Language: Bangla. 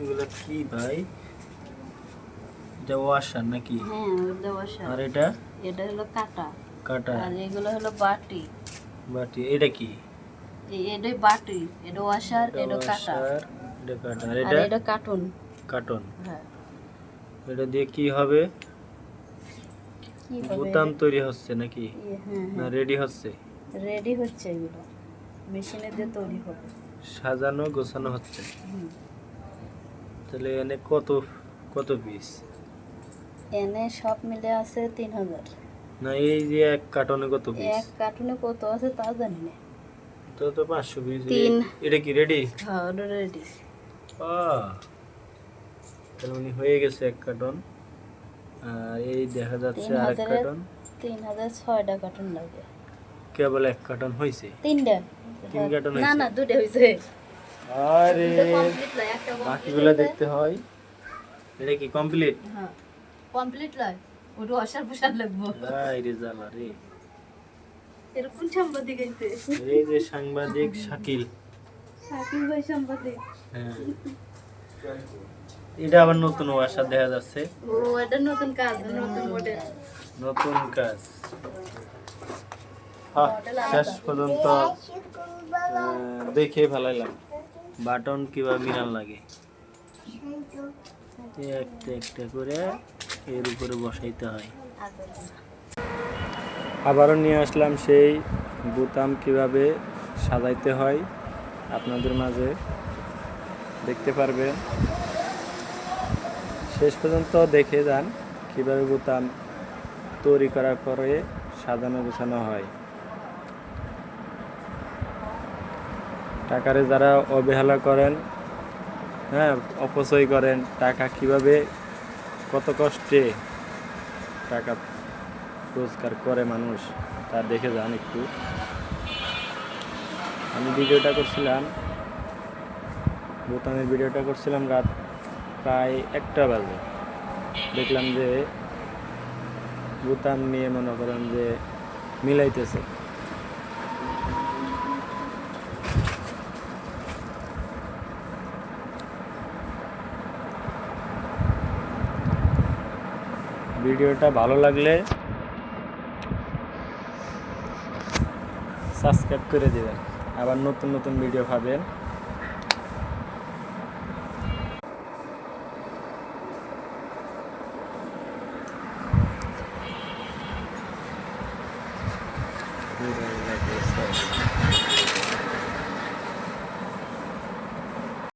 এগুলো কি ভাই? এটা ওয়াশার নাকি? হ্যাঁ ওটা ওয়াশার। আর এটা এটা হলো কাটা। কাটা। আর এগুলো হলো বাটি। বাটি। এটা কি? এটাই বাটি, এটা ওয়াশার, এটা কাটা। ওয়াশার, এটা কাটা। আর আর এটা এটা কার্টুন। কার্টন। হ্যাঁ। এটা দিয়ে কি হবে? কি হবে? বোতাম তৈরি হচ্ছে নাকি? হ্যাঁ না হ্যাঁ, রেডি হচ্ছে? রেডি হচ্ছে, এগুলো মেশিনে দিয়ে তৈরি হবে। সাজানো গোছানো হচ্ছে। হুম। তাহলে এনে কত কত পিস? এনে সব মিলে আছে 3000। না এই যে এক কার্টনে কত পিস? এক কার্টুনে কত আছে তা জানি না। তো তো 500 পিস। তিন। এটা কি রেডি? হ্যাঁ ওটা রেডি। তার মানে হয়ে গেছে এক কার্টন। আর এই দেখা যাচ্ছে আরেক কার্টন। 3006টা কার্টুন লাগে। কেবল এক কার্টন হয়েছে? তিনটা। তিন কার্টন না হয়েছে? না, দুটো হয়েছে। আরে কমপ্লিট লয়, একটা বাকিগুলো দেখতে হয়। এটা কি কমপ্লিট? হ্যাঁ কমপ্লিট লয়, ওটা অসার পোশাক লাগবো। আরে জালা রে। এরকম সাংবাদিক হইছে। এই যে সাংবাদিক শাকিল। শাকিল ভাই সাংবাদিক। হ্যাঁ। এটা আবার নতুন ওয়াশার দেখা যাচ্ছে। ও এটা নতুন কাজ, নতুন মডেল। নতুন কাজ। হ্যাঁ, শেষ পর্যন্ত দেখে ভালাইলাম বাটন কিভাবে মিলান লাগে। একটা একটা করে এর উপরে বসাইতে হয়। আবারও নিয়ে আসলাম সেই বোতাম কিভাবে সাজাইতে হয় আপনাদের মাঝে দেখতে পারবেন। শেষ পর্যন্ত দেখে যান কিভাবে বোতাম তৈরি করার পরে সাজানো গোছানো হয়। টাকারে যারা অবহেলা করেন, হ্যাঁ অপচয় করেন, টাকা কিভাবে কত কষ্টে টাকা রোজগার করে মানুষ তা দেখে যান একটু। আমি ভিডিওটা করছিলাম, বোতামের ভিডিওটা করছিলাম রাত প্রায় 1টা বাজে। দেখলাম যে বোতাম নিয়ে মনে করেন যে মিলাইতেছে। ভিডিওটা ভালো লাগলে সাবস্ক্রাইব করে দেবেন, আবার নতুন নতুন ভিডিও পাবেন।